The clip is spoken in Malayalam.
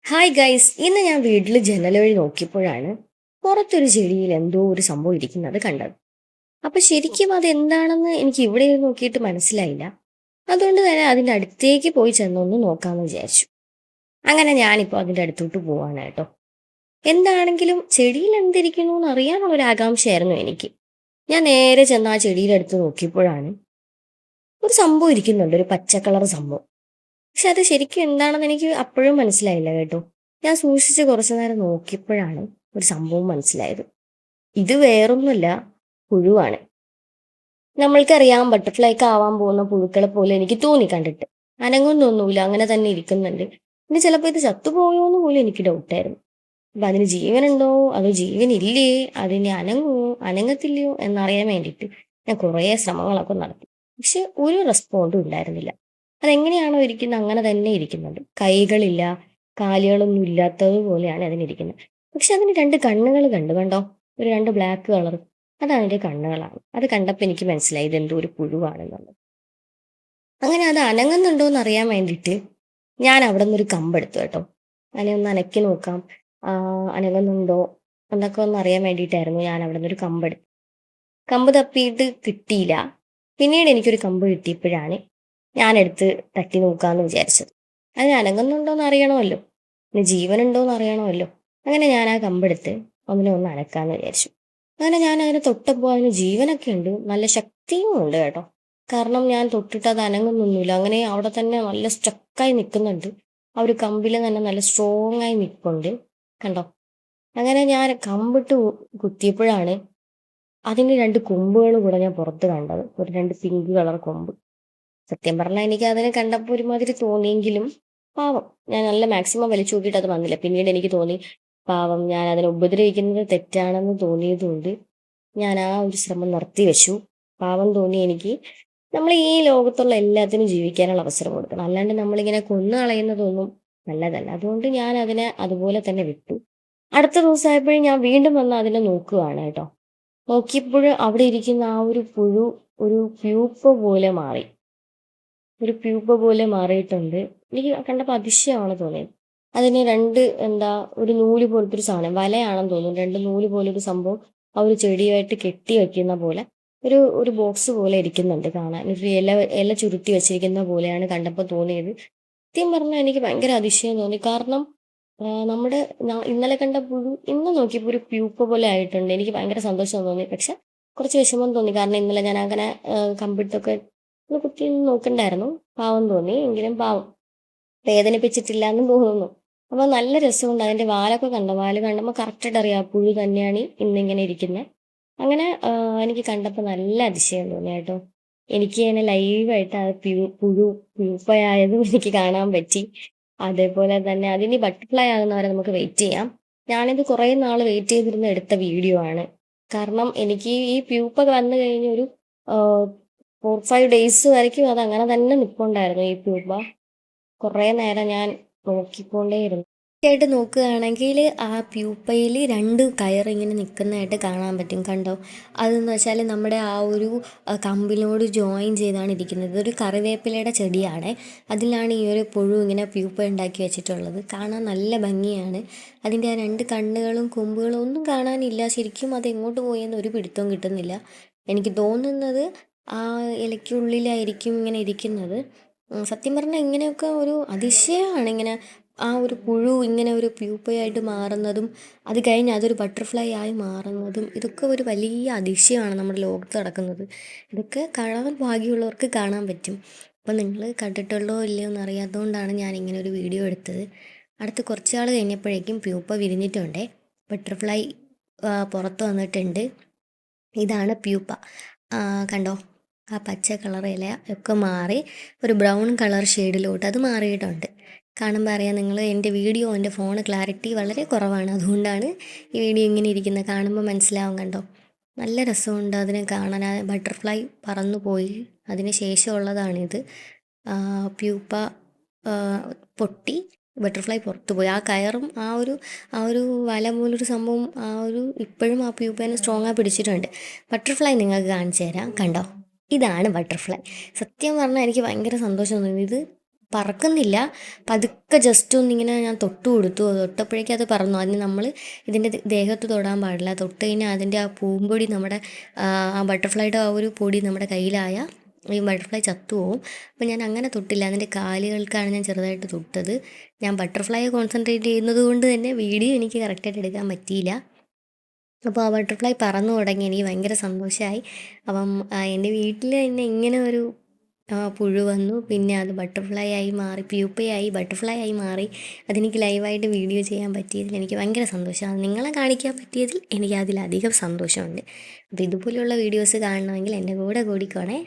ഹായ് ഗൈസ്, ഇന്ന് ഞാൻ വീട്ടിൽ ജനൽ വഴി നോക്കിയപ്പോഴാണ് പുറത്തൊരു ചെടിയിൽ എന്തോ ഒരു സംഭവം ഇരിക്കുന്നത് കണ്ടത്. അപ്പൊ ശരിക്കും അത് എന്താണെന്ന് എനിക്ക് ഇവിടെ ഇരുന്ന് നോക്കിയിട്ട് മനസ്സിലായില്ല. അതുകൊണ്ട് തന്നെ അതിന്റെ അടുത്തേക്ക് പോയി ചെന്നൊന്ന് നോക്കാമെന്ന് വിചാരിച്ചു. അങ്ങനെ ഞാനിപ്പോൾ അതിന്റെ അടുത്തോട്ട് പോവാണ് കേട്ടോ. എന്താണെങ്കിലും ചെടിയിൽ എന്തിരിക്കുന്നു എന്ന് അറിയാനുള്ള ഒരു ആകാംക്ഷയായിരുന്നു എനിക്ക്. ഞാൻ നേരെ ചെന്ന് ആ ചെടിയുടെ അടുത്ത് നോക്കിയപ്പോഴാണ് ഒരു സംഭവം ഇരിക്കുന്നുണ്ട്, ഒരു പച്ച കളർ സംഭവം. പക്ഷെ അത് ശരിക്കും എന്താണെന്ന് എനിക്ക് അപ്പോഴും മനസ്സിലായില്ല കേട്ടോ. ഞാൻ സൂക്ഷിച്ച് കുറച്ചു നേരം നോക്കിയപ്പോഴാണ് ഒരു സംഭവം മനസ്സിലായത്. ഇത് വേറൊന്നുമല്ല, പുഴുവാണ്. നമ്മൾക്കറിയാം, ബട്ടർഫ്ലൈക്ക് ആവാൻ പോകുന്ന പുഴുക്കളെ പോലെ എനിക്ക് തോന്നി കണ്ടിട്ട്. അനങ്ങൊന്നൊന്നുമില്ല, അങ്ങനെ തന്നെ ഇരിക്കുന്നുണ്ട്. പിന്നെ ചിലപ്പോൾ ഇത് ചത്തുപോയോ എന്ന് പോലും എനിക്ക് ഡൗട്ടായിരുന്നു. അപ്പൊ അതിന് ജീവനുണ്ടോ അതോ ജീവനില്ലേ, അതിന് അനങ്ങുമോ അനങ്ങത്തില്ലയോ എന്നറിയാൻ വേണ്ടിയിട്ട് ഞാൻ കുറേ ശ്രമങ്ങളൊക്കെ നടത്തി. പക്ഷെ ഒരു റെസ്പോണ്ടും ഉണ്ടായിരുന്നില്ല. അതെങ്ങനെയാണോ ഇരിക്കുന്നത് അങ്ങനെ തന്നെ ഇരിക്കുന്നുണ്ട്. കൈകളില്ല, കാലുകളൊന്നും ഇല്ലാത്തതുപോലെയാണ് അതിനിരിക്കുന്നത്. പക്ഷെ അതിന് രണ്ട് കണ്ണുകൾ കണ്ടോ, ഒരു രണ്ട് ബ്ലാക്ക് കളർ. അത് അതിന്റെ കണ്ണുകളാണ്. അത് കണ്ടപ്പോൾ എനിക്ക് മനസ്സിലായി ഇതെന്തോ ഒരു പുഴുവാണെന്നുള്ളത്. അങ്ങനെ അത് അനങ്ങുന്നുണ്ടോ എന്ന് അറിയാൻ വേണ്ടിയിട്ട് ഞാൻ അവിടെ നിന്നൊരു കമ്പെടുത്തു കേട്ടോ. അതിനെ ഒന്ന് അനക്കി നോക്കാം, അനങ്ങുന്നുണ്ടോ എന്നൊക്കെ ഒന്ന് അറിയാൻ വേണ്ടിയിട്ടായിരുന്നു ഞാൻ അവിടെ നിന്നൊരു കമ്പെടുത്തു. കമ്പ് തപ്പിയിട്ട് കിട്ടിയില്ല. പിന്നീട് എനിക്കൊരു കമ്പ് കിട്ടിയപ്പോഴാണ് ഞാനെടുത്ത് തട്ടി നോക്കാമെന്ന് വിചാരിച്ചത്. അതിന് അനങ്ങുന്നുണ്ടോയെന്ന് അറിയണമല്ലോ, പിന്നെ ജീവനുണ്ടോയെന്ന് അറിയണമല്ലോ. അങ്ങനെ ഞാൻ ആ കമ്പെടുത്ത് ഒന്ന് അനക്കാമെന്ന് വിചാരിച്ചു. അങ്ങനെ ഞാൻ അതിനെ തൊട്ടപ്പോൾ അതിന് ജീവനൊക്കെ ഉണ്ട്, നല്ല ശക്തിയും ഉണ്ട് കേട്ടോ. കാരണം ഞാൻ തൊട്ടിട്ട് അത് അനങ്ങുന്നൊന്നുമില്ല, അങ്ങനെ അവിടെ തന്നെ നല്ല സ്റ്റക്കായി നിൽക്കുന്നുണ്ട്. ആ ഒരു കമ്പിൽ തന്നെ നല്ല സ്ട്രോങ് ആയി നിൽപ്പുണ്ട് കണ്ടോ. അങ്ങനെ ഞാൻ കമ്പിട്ട് കുത്തിയപ്പോഴാണ് അതിന് രണ്ട് കൊമ്പുകൾ കൂടെ ഞാൻ പുറത്ത് കണ്ടത്, ഒരു രണ്ട് പിങ്ക് കളർ കൊമ്പ്. സത്യം പറഞ്ഞാൽ എനിക്ക് അതിനെ കണ്ടപ്പോൾ ഒരുമാതിരി തോന്നിയെങ്കിലും പാവം, ഞാൻ നല്ല മാക്സിമം വലിച്ചു നോക്കിയിട്ട് അത് വന്നില്ല. പിന്നീട് എനിക്ക് തോന്നി പാവം, ഞാൻ അതിനെ ഉപദ്രവിക്കുന്നത് തെറ്റാണെന്ന് തോന്നിയതുകൊണ്ട് ഞാൻ ആ ഒരു ശ്രമം നിർത്തി വെച്ചു. പാവം തോന്നി എനിക്ക്. നമ്മൾ ഈ ലോകത്തുള്ള എല്ലാത്തിനും ജീവിക്കാനുള്ള അവസരം കൊടുക്കണം, അല്ലാണ്ട് നമ്മളിങ്ങനെ കൊന്നു കളയുന്നതൊന്നും നല്ലതല്ല. അതുകൊണ്ട് ഞാൻ അതിനെ അതുപോലെ തന്നെ വിട്ടു. അടുത്ത ദിവസമായപ്പോഴും ഞാൻ വീണ്ടും വന്ന് അതിനെ നോക്കുകയാണ് കേട്ടോ. നോക്കിയപ്പോൾ അവിടെ ഇരിക്കുന്ന ആ ഒരു പുഴു ഒരു പ്യൂപ്പ പോലെ മാറി. ഒരു പ്യൂപ്പ പോലെ മാറിയിട്ടുണ്ട്. എനിക്ക് കണ്ടപ്പോൾ അതിശയമാണ് തോന്നിയത്. അതിന് രണ്ട് എന്താ, ഒരു നൂല് പോലത്തെ ഒരു സാധനം, വലയാണെന്ന് തോന്നുന്നു, രണ്ട് നൂല് പോലൊരു സംഭവം ആ ഒരു ചെടിയുമായിട്ട് കെട്ടി വെക്കുന്ന പോലെ ഒരു ഒരു ബോക്സ് പോലെ ഇരിക്കുന്നുണ്ട് കാണാൻ. ഒരു ഇല ഇല ചുരുട്ടി വെച്ചിരിക്കുന്ന പോലെയാണ് കണ്ടപ്പോൾ തോന്നിയത്. സത്യം പറഞ്ഞാൽ എനിക്ക് ഭയങ്കര അതിശയം തോന്നി. കാരണം നമ്മുടെ ഇന്നലെ കണ്ട പുഴു ഇന്ന് നോക്കിയപ്പോൾ ഒരു പ്യൂപ്പ പോലെ ആയിട്ടുണ്ട്. എനിക്ക് ഭയങ്കര സന്തോഷം തോന്നി. പക്ഷെ കുറച്ച് വിഷമം തോന്നി, കാരണം ഇന്നലെ ഞാൻ അങ്ങനെ കമ്പിട്ടൊക്കെ ഒന്ന് കുത്തി നോക്കണ്ടായിരുന്നു. പാവം തോന്നി, എങ്കിലും പാവം വേദനിപ്പിച്ചിട്ടില്ല എന്ന് തോന്നുന്നു. അപ്പോൾ നല്ല രസമുണ്ട്. അതിന്റെ വാലൊക്കെ കണ്ടോ, വാല് കണ്ടപ്പോൾ കറക്റ്റായിട്ട് അറിയാം പുഴു തന്നെയാണ് ഇന്നിങ്ങനെ ഇരിക്കുന്നത്. അങ്ങനെ എനിക്ക് കണ്ടപ്പോൾ നല്ല അതിശയം തോന്നി കേട്ടോ. എനിക്ക് തന്നെ ലൈവായിട്ട് ആ പുഴു പ്യൂപ്പയായതും എനിക്ക് കാണാൻ പറ്റി. അതേപോലെ തന്നെ അതിനി ബട്ടർഫ്ലൈ ആകുന്നവരെ നമുക്ക് വെയിറ്റ് ചെയ്യാം. ഞാനിത് കുറേ നാൾ വെയിറ്റ് ചെയ്തിരുന്ന് എടുത്ത വീഡിയോ ആണ്. കാരണം എനിക്ക് ഈ പ്യൂപ്പ വന്നു കഴിഞ്ഞ ഒരു 4-5 ഡേയ്സ് വരയ്ക്കും അത് അങ്ങനെ തന്നെ നിൽപ്പുണ്ടായിരുന്നു ഈ പ്യൂപ്പ. കുറേ നേരം ഞാൻ നോക്കിക്കൊണ്ടേയിരുന്നു. ആയിട്ട് നോക്കുകയാണെങ്കിൽ ആ പ്യൂപ്പയിൽ രണ്ട് കയറിങ്ങനെ നിൽക്കുന്നതായിട്ട് കാണാൻ പറ്റും കണ്ടോ. അതെന്ന് വെച്ചാൽ നമ്മുടെ ആ ഒരു കമ്പിനോട് ജോയിൻ ചെയ്താണ് ഇരിക്കുന്നത്. ഇതൊരു കറിവേപ്പിലയുടെ ചെടിയാണ്. അതിലാണ് ഈ ഒരു പുഴു ഇങ്ങനെ പ്യൂപ്പ ഉണ്ടാക്കി വെച്ചിട്ടുള്ളത്. കാണാൻ നല്ല ഭംഗിയാണ്. അതിൻ്റെ ആ രണ്ട് കണ്ണുകളും കൊമ്പുകളും ഒന്നും കാണാനില്ല. ശരിക്കും അത് എങ്ങോട്ട് പോയെന്ന് ഒരു പിടുത്തവും കിട്ടുന്നില്ല. എനിക്ക് തോന്നുന്നത് ആ ഇലയ്ക്കുള്ളിലായിരിക്കും ഇങ്ങനെ ഇരിക്കുന്നത്. സത്യം പറഞ്ഞാൽ ഇങ്ങനെയൊക്കെ ഒരു അതിശയമാണ്, ഇങ്ങനെ ആ ഒരു പുഴു ഇങ്ങനെ ഒരു പ്യൂപ്പയായിട്ട് മാറുന്നതും അത് കഴിഞ്ഞ് അതൊരു ബട്ടർഫ്ലൈ ആയി മാറുന്നതും ഇതൊക്കെ ഒരു വലിയ അതിശയമാണ് നമ്മുടെ ലോകത്ത് നടക്കുന്നത്. ഇതൊക്കെ കാണാൻ ഭാഗ്യമുള്ളവർക്ക് കാണാൻ പറ്റും. അപ്പം നിങ്ങൾ കണ്ടിട്ടുള്ളോ ഇല്ലയോ എന്ന് അറിയാത്തതുകൊണ്ടാണ് ഞാൻ ഇങ്ങനെ ഒരു വീഡിയോ എടുത്തത്. അടുത്ത് കുറച്ച് നാൾ കഴിഞ്ഞപ്പോഴേക്കും പ്യൂപ്പ വിരിഞ്ഞിട്ടുണ്ട്, ബട്ടർഫ്ലൈ പുറത്ത് വന്നിട്ടുണ്ട്. ഇതാണ് പ്യൂപ്പ. കണ്ടോ, ആ പച്ച കളർ ഇല ഒക്കെ മാറി ഒരു ബ്രൗൺ കളർ ഷെയ്ഡിലോട്ട് അത് മാറിയിട്ടുണ്ട്. കാണുമ്പോൾ അറിയാം നിങ്ങൾ, എൻ്റെ വീഡിയോ എൻ്റെ ഫോണ് ക്ലാരിറ്റി വളരെ കുറവാണ്, അതുകൊണ്ടാണ് ഈ വീഡിയോ ഇങ്ങനെ ഇരിക്കുന്നത്. കാണുമ്പോൾ മനസ്സിലാവും കണ്ടോ. നല്ല രസമുണ്ട് അതിനെ കാണാൻ. ആ ബട്ടർഫ്ലൈ പറന്നു പോയി, അതിന് ശേഷമുള്ളതാണിത്. പ്യൂപ്പ ആ, പൊട്ടി ബട്ടർഫ്ലൈ പുറത്തു പോയി. ആ കയറും ആ ഒരു വല പോലൊരു സംഭവം ഇപ്പോഴും ആ പ്യൂപ്പേനെ സ്ട്രോങ്ങായി പിടിച്ചിട്ടുണ്ട്. ബട്ടർഫ്ലൈ നിങ്ങൾക്ക് കാണിച്ചു തരാം കണ്ടോ. ഇതാണ് ബട്ടർഫ്ലൈ. സത്യം പറഞ്ഞാൽ എനിക്ക് ഭയങ്കര സന്തോഷം തോന്നി. ഇത് പറക്കുന്നില്ല. പതുക്കെ ജസ്റ്റ് ഒന്നിങ്ങനെ ഞാൻ തൊട്ട് കൊടുത്തു. തൊട്ടപ്പോഴേക്കും അത് പറന്നു. അതിന് നമ്മൾ ഇതിൻ്റെ ദേഹത്ത് തൊടാൻ പാടില്ല. തൊട്ട് കഴിഞ്ഞാൽ അതിൻ്റെ ആ പൂമ്പൊടി നമ്മുടെ ആ ബട്ടർഫ്ലൈയുടെ ആ ഒരു പൊടി നമ്മുടെ കയ്യിലായ ഈ ബട്ടർഫ്ലൈ ചത്തുപോകും. അപ്പോൾ ഞാൻ അങ്ങനെ തൊട്ടില്ല. അതിൻ്റെ കാലുകൾക്കാണ് ഞാൻ ചെറുതായിട്ട് തൊട്ടത്. ഞാൻ ബട്ടർഫ്ലൈയെ കോൺസെൻട്രേറ്റ് ചെയ്യുന്നത് കൊണ്ട് തന്നെ വീഡിയോ എനിക്ക് കറക്റ്റായിട്ട് എടുക്കാൻ പറ്റിയില്ല. അപ്പോൾ ആ ബട്ടർഫ്ലൈ പറന്നു തുടങ്ങി. എനിക്ക് ഭയങ്കര സന്തോഷമായി. അപ്പം എൻ്റെ വീട്ടിൽ തന്നെ ഇങ്ങനെ ഒരു പുഴു വന്നു. പിന്നെ അത് ബട്ടർഫ്ലൈ ആയി മാറി, പ്യൂപ്പയായി ബട്ടർഫ്ലൈ ആയി മാറി. അതെനിക്ക് ലൈവായിട്ട് വീഡിയോ ചെയ്യാൻ പറ്റിയതിൽ എനിക്ക് ഭയങ്കര സന്തോഷമാണ്. നിങ്ങളെ കാണിക്കാൻ പറ്റിയതിൽ എനിക്ക് അതിലധികം സന്തോഷമുണ്ട്. അപ്പോൾ ഇതുപോലെയുള്ള വീഡിയോസ് കാണണമെങ്കിൽ എൻ്റെ കൂടെ കൂടിക്കോണേ.